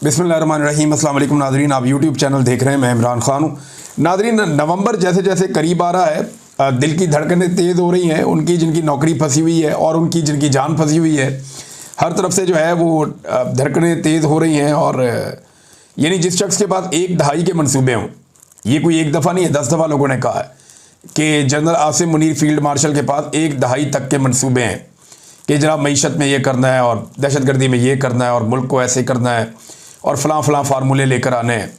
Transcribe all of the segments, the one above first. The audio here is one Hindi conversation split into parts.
बिस्मिल्लाहिर्रहमानिर्रहीम। अस्सलाम वालेकुम नाज़रीन, आप यूट्यूब चैनल देख रहे हैं। मैं इमरान खान हूँ। नाज़रीन, नवंबर जैसे जैसे करीब आ रहा है, दिल की धड़कनें तेज़ हो रही हैं। उनकी जिनकी नौकरी फंसी हुई है और उनकी जिनकी जान फंसी हुई है, हर तरफ से जो है वो धड़कनें तेज़ हो रही हैं। और यानी जिस शख्स के पास एक दहाई के मंसूबे हों, ये कोई एक दफ़ा नहीं है, 10 दफ़ा लोगों ने कहा है कि general Asim Munir field marshal के पास एक दहाई तक के मंसूबे हैं कि जनाब मईशत में ये करना है और दहशतगर्दी में ये करना है और मुल्क को ऐसे करना है और फ़लाँ फार्मूले लेकर आने हैं।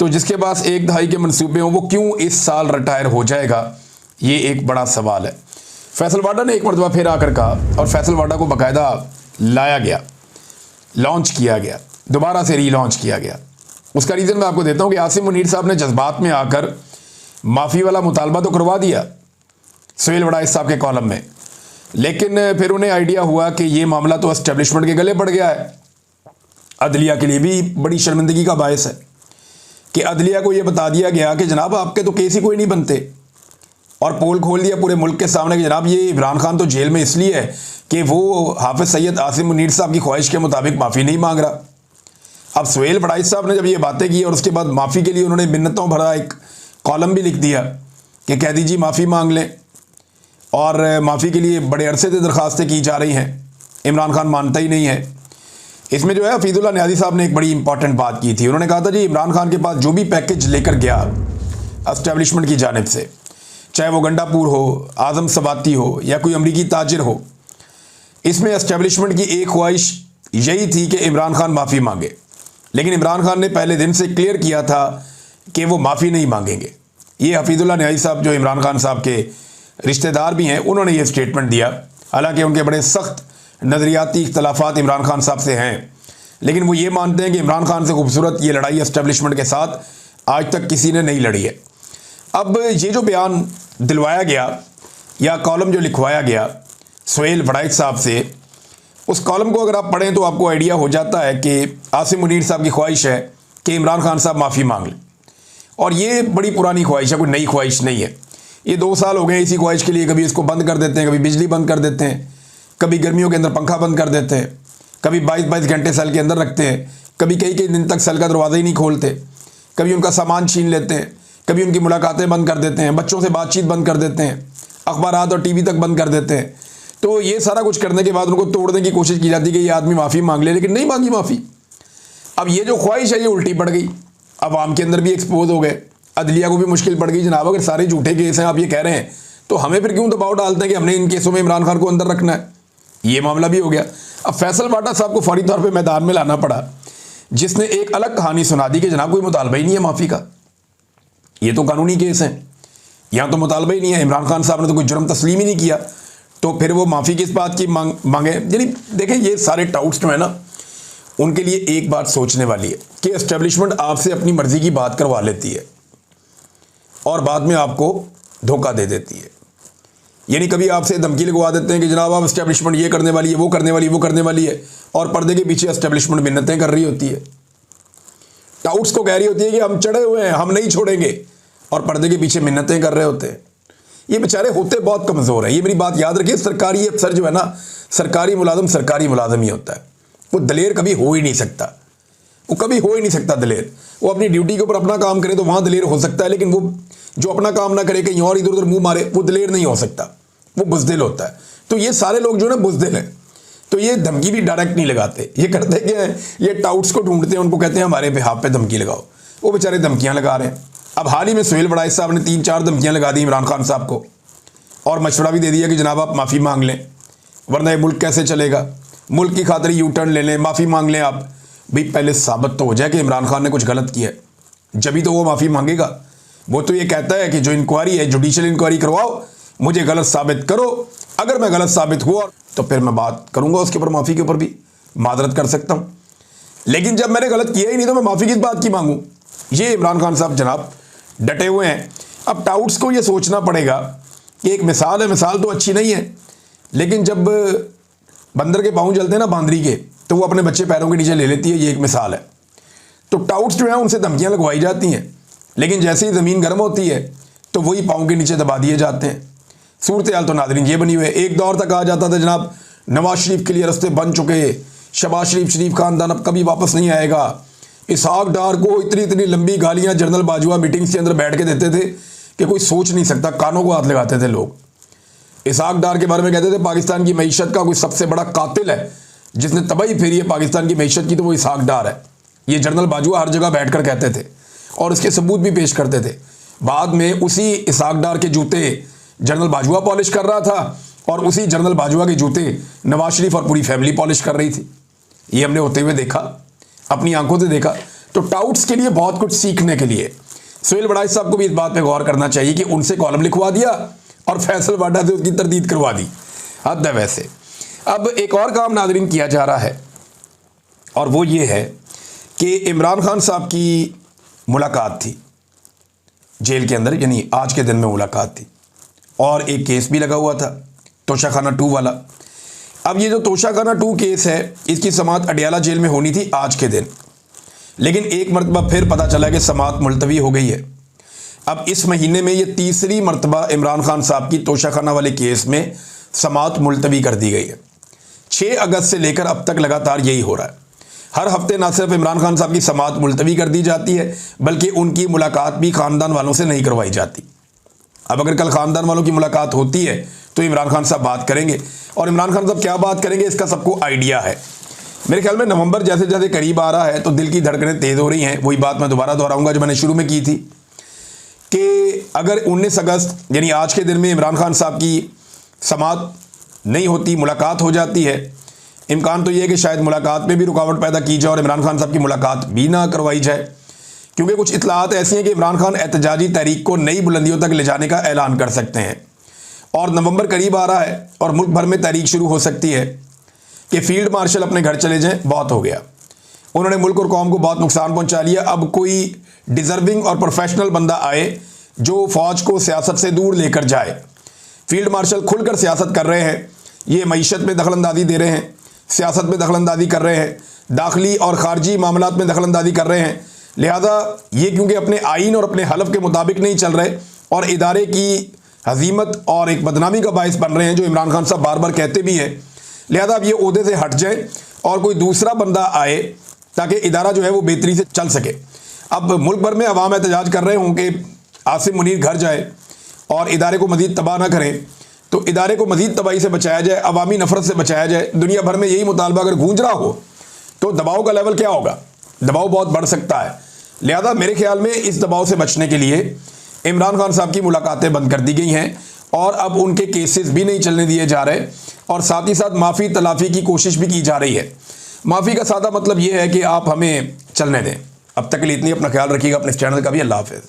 तो जिसके पास एक दहाई के मंसूबे हों, वो क्यों इस साल रिटायर हो जाएगा, ये एक बड़ा सवाल है। फैसल वाडा ने एक मरतबा फिर आकर कहा और फैसल वाडा को बाकायदा लाया गया, लॉन्च किया गया, दोबारा से री-लॉन्च किया गया। उसका रीज़न मैं आपको देता हूँ कि आसिम मुनीर साहब ने जज्बात में आकर माफ़ी वाला मुतालबा तो करवा दिया सुहेल वड़ाइच साहब के कॉलम में, लेकिन फिर उन्हें आइडिया हुआ कि ये मामला तो एस्टेब्लिशमेंट के गले पड़ गया है। अदलिया के लिए भी बड़ी शर्मिंदगी का बायस है कि अदलिया को ये बता दिया गया कि जनाब आपके तो केस ही कोई नहीं बनते, और पोल खोल दिया पूरे मुल्क के सामने कि जनाब ये इमरान खान तो जेल में इसलिए है कि वो हाफिज़ सैयद आसिम मुनीर साहब की ख्वाहिश के मुताबिक माफ़ी नहीं मांग रहा। अब सुहेल वड़ाइच साहब ने जब ये बातें की और उसके बाद माफ़ी के लिए उन्होंने मिन्नतों भरा एक कॉलम भी लिख दिया कि कैदी जी माफ़ी मांग लें, और माफ़ी के लिए बड़े अरसे से दरख्वास्तें की जा रही हैं, इमरान खान मानता ही नहीं है। इसमें जो है हफीजुल्लाह न्याज़ी साहब ने एक बड़ी इंपॉर्टेंट बात की थी। उन्होंने कहा था जी इमरान खान के पास जो भी पैकेज लेकर गया एस्टेब्लिशमेंट की जानिब से, चाहे वो गंडापुर हो, आज़म सबाती हो या कोई अमरीकी ताजिर हो, इसमें एस्टेब्लिशमेंट की एक ख्वाहिश यही थी कि इमरान खान माफ़ी मांगे। लेकिन इमरान खान ने पहले दिन से क्लियर किया था कि वो माफ़ी नहीं मांगेंगे। ये हफीजुल्लाह न्याज़ी साहब जो इमरान खान साहब के रिश्तेदार भी हैं, उन्होंने ये स्टेटमेंट दिया। हालांकि उनके बड़े सख्त नज़रियाती इख्तलाफात इमरान खान साहब से हैं, लेकिन वो ये मानते हैं कि इमरान खान से खूबसूरत ये लड़ाई एस्टेब्लिशमेंट के साथ आज तक किसी ने नहीं लड़ी है। अब ये जो बयान दिलवाया गया या कॉलम जो लिखवाया गया सुहेल वड़ाइच साहब से, उस कॉलम को अगर आप पढ़ें तो आपको आइडिया हो जाता है कि आसिम मुनीर साहब की ख्वाहिश है कि इमरान खान साहब माफ़ी मांग लें। और ये बड़ी पुरानी ख्वाहिश है, कोई नई ख्वाहिश नहीं है। ये 2 साल हो गए इसी ख्वाहिश के लिए, कभी इसको बंद कर देते हैं, कभी बिजली बंद कर देते हैं, कभी गर्मियों के अंदर पंखा बंद कर देते हैं, कभी 22-22 घंटे सेल के अंदर रखते हैं, कभी कई दिन तक सेल का दरवाज़ा ही नहीं खोलते, कभी उनका सामान छीन लेते हैं, कभी उनकी मुलाकातें बंद कर देते हैं, बच्चों से बातचीत बंद कर देते हैं, अखबारात और टीवी तक बंद कर देते हैं। तो ये सारा कुछ करने के बाद उनको तोड़ने की कोशिश की जाती है कि ये आदमी माफ़ी मांग ले, लेकिन नहीं मांगी माफ़ी। अब ये जो ख्वाहिश है ये उल्टी पड़ गई, अवाम के अंदर भी एक्सपोज हो गए, अदलिया को भी मुश्किल पड़ गई। जनाब अगर सारे झूठे केस हैं आप ये कह रहे हैं, तो हमें फिर क्यों दबाव डालते हैं कि हमने इन केसों में इमरान खान को अंदर रखना है। ये मामला भी हो गया। अब फैसल वाडा साहब को फौरी तौर पे मैदान में लाना पड़ा, जिसने एक अलग कहानी सुना दी कि जनाब कोई मुतालबा ही नहीं है माफ़ी का, ये तो कानूनी केस है, यहाँ तो मुतालबा ही नहीं है, इमरान खान साहब ने तो कोई जुर्म तस्लीम ही नहीं किया, तो फिर वो माफ़ी किस बात की मांगे। यानी देखें, ये सारे टाउट्स जो है ना, उनके लिए एक बात सोचने वाली है कि एस्टेब्लिशमेंट आपसे अपनी मर्ज़ी की बात करवा लेती है और बाद में आपको धोखा दे देती है। यानी कभी आपसे धमकी लगवा देते हैं कि जनाब आप एस्टेब्लिशमेंट ये करने वाली है, वो करने वाली है, वो करने वाली है, और पर्दे के पीछे एस्टेब्लिशमेंट मिन्नतें कर रही होती है, टाउट्स को कह रही होती है कि हम चढ़े हुए हैं, हम नहीं छोड़ेंगे, और पर्दे के पीछे मिन्नतें कर रहे होते हैं। ये बेचारे होते बहुत कमज़ोर हैं। ये मेरी बात याद रखिए, सरकारी अफसर जो है ना, सरकारी मुलाजम ही होता है। वो दलेर कभी हो ही नहीं सकता, वो कभी हो ही नहीं सकता दलेर। वो अपनी ड्यूटी के ऊपर अपना काम करे तो वहाँ दलेर हो सकता है, लेकिन वो जो अपना काम ना करे, कहीं और इधर उधर मुंह मारे, वो दलेर नहीं हो सकता, वो बुज़दिल होता है। तो ये सारे लोग जो है ना बुज़दिल हैं। तो ये धमकी भी डायरेक्ट नहीं लगाते, ये करते क्या है, ये टाउट्स को ढूंढते हैं, उनको कहते हैं हमारे बिहाफ पे धमकी लगाओ, वो बेचारे धमकियाँ लगा रहे हैं। अब हाल ही में सुहेल वड़ाइच साहब ने 3-4 धमकियाँ लगा दी इमरान खान साहब को, और मशवरा भी दे दिया कि जनाब आप माफ़ी मांग लें, वरना ये मुल्क कैसे चलेगा, मुल्क की खातिर यू टर्न ले लें, माफ़ी मांग लें आप। भाई पहले साबित तो हो जाए कि इमरान खान ने कुछ गलत किया है, जभी तो वो माफ़ी मांगेगा। वो तो ये कहता है कि जो इंक्वायरी है, जुडिशल इंक्वायरी करवाओ, मुझे गलत साबित करो, अगर मैं गलत साबित हुआ तो फिर मैं बात करूँगा उसके ऊपर, माफ़ी के ऊपर भी मादरत कर सकता हूँ। लेकिन जब मैंने गलत किया ही नहीं तो मैं माफ़ी किस बात की मांगूँ। ये इमरान खान साहब जनाब डटे हुए हैं। अब टाउट्स को ये सोचना पड़ेगा कि एक मिसाल है, मिसाल तो अच्छी नहीं है, लेकिन जब बंदर के पाँव जलते हैं ना बांदरी के, तो वो अपने बच्चे पैरों के नीचे ले लेती है, ये एक मिसाल है। तो टाउट्स जो है उनसे धमकियाँ लगवाई जाती हैं, लेकिन जैसे ही ज़मीन गर्म होती है तो वही पाँव के नीचे दबा दिए जाते हैं। सूरत हाल तो नाज़रीन ये बनी हुई है। एक दौर तक आ जाता था जनाब नवाज शरीफ के लिए रास्ते बन चुके, शहबाज शरीफ खानदान अब कभी वापस नहीं आएगा, इसहाक डार को इतनी इतनी लंबी गालियां जनरल बाजवा मीटिंग्स के अंदर बैठ के देते थे कि कोई सोच नहीं सकता, कानों को हाथ लगाते थे लोग। इसहाक डार के बारे में कहते थे पाकिस्तान की मईशत का कोई सबसे बड़ा कातिल है जिसने तबाही फेरी है पाकिस्तान की मईशत की, तो वो इसहाक डार है। ये जनरल बाजवा हर जगह बैठकर कहते थे और उसके सबूत भी पेश करते थे। बाद में उसी इसहाक डार के जूते जनरल बाजवा पॉलिश कर रहा था और उसी जनरल बाजवा के जूते नवाज शरीफ और पूरी फैमिली पॉलिश कर रही थी। ये हमने होते हुए देखा, अपनी आंखों से देखा। तो टाउट्स के लिए बहुत कुछ सीखने के लिए सुहेल बड़ाई साहब को भी इस बात पे गौर करना चाहिए कि उनसे कॉलम लिखवा दिया और फैसल वाडा से उसकी तरदीद करवा दी। हद है वैसे। अब एक और काम नाज़रीन किया जा रहा है और वो ये है कि इमरान खान साहब की मुलाकात थी जेल के अंदर, यानी आज के दिन में मुलाकात थी और एक केस भी लगा हुआ था तोशाखाना 2 वाला। अब ये जो तोशाखाना 2 केस है इसकी समाअत अडियाला जेल में होनी थी आज के दिन, लेकिन एक मरतबा फिर पता चला कि समाअत मुलतवी हो गई है। अब इस महीने में ये तीसरी मरतबा इमरान खान साहब की तोशाखाना वाले केस में समाअत मुलतवी कर दी गई है। 6 अगस्त से लेकर अब तक लगातार यही हो रहा है। हर हफ्ते ना सिर्फ इमरान खान साहब की समाअत मुलतवी कर दी जाती है बल्कि उनकी मुलाकात भी ख़ानदान वालों से नहीं करवाई जाती। अब अगर कल ख़ानदान वालों की मुलाकात होती है तो इमरान खान साहब बात करेंगे और इमरान खान साहब क्या बात करेंगे इसका सबको आइडिया है। मेरे ख्याल में नवंबर जैसे जैसे करीब आ रहा है तो दिल की धड़कनें तेज़ हो रही हैं। वही बात मैं दोबारा दोहराऊंगा जो मैंने शुरू में की थी कि अगर 19 अगस्त यानी आज के दिन में इमरान खान साहब की समाअत नहीं होती, मुलाकात हो जाती है, इम्कान तो ये है कि शायद मुलाकात में भी रुकावट पैदा की जाए और इमरान खान साहब की मुलाकात भी ना करवाई जाए, क्योंकि कुछ इतलात ऐसी हैं कि इमरान खान एहतजाजी तहरीक को नई बुलंदियों तक ले जाने का ऐलान कर सकते हैं। और नवंबर करीब आ रहा है और मुल्क भर में तहरीक शुरू हो सकती है कि फील्ड मार्शल अपने घर चले जाएं, बहुत हो गया, उन्होंने मुल्क और कौम को बहुत नुकसान पहुंचा लिया। अब कोई डिज़र्विंग और प्रोफेशनल बंदा आए जो फ़ौज को सियासत से दूर लेकर जाए। फील्ड मार्शल खुलकर सियासत कर रहे हैं, ये मईशत में दखलंदाजी दे रहे हैं, सियासत में दखलंदाजी कर रहे हैं, दाखिली और ख़ारजी मामलात में दखलंदाजी कर रहे हैं। लिहाजा ये क्योंकि अपने आइन और अपने हलफ के मुताबिक नहीं चल रहे और इदारे की हजीमत और एक बदनामी का बायस बन रहे हैं, जो इमरान खान साहब बार बार कहते भी हैं। लिहाजा अब ये ओहदे से हट जाए और कोई दूसरा बंदा आए ताकि इदारा जो है वो बेहतरी से चल सके। अब मुल्क भर में अवाम एहतजाज कर रहे हों कि आसिम मुनीर घर जाए और इदारे को मज़ीद तबाह ना करें, तो इदारे को मज़ीद तबाही से बचाया जाए, अवामी नफरत से बचाया जाए। दुनिया भर में यही मुतालबा अगर गूंज रहा हो तो दबाव का लेवल क्या होगा? दबाव बहुत बढ़ सकता है। लिहाजा मेरे ख्याल में इस दबाव से बचने के लिए इमरान खान साहब की मुलाकातें बंद कर दी गई हैं और अब उनके केसेस भी नहीं चलने दिए जा रहे और साथ ही साथ माफ़ी तलाफ़ी की कोशिश भी की जा रही है। माफ़ी का सादा मतलब ये है कि आप हमें चलने दें। अब तक के लिए इतनी, अपना ख्याल रखिएगा, अपने चैनल का भी। अल्लाह हाफ़िज़।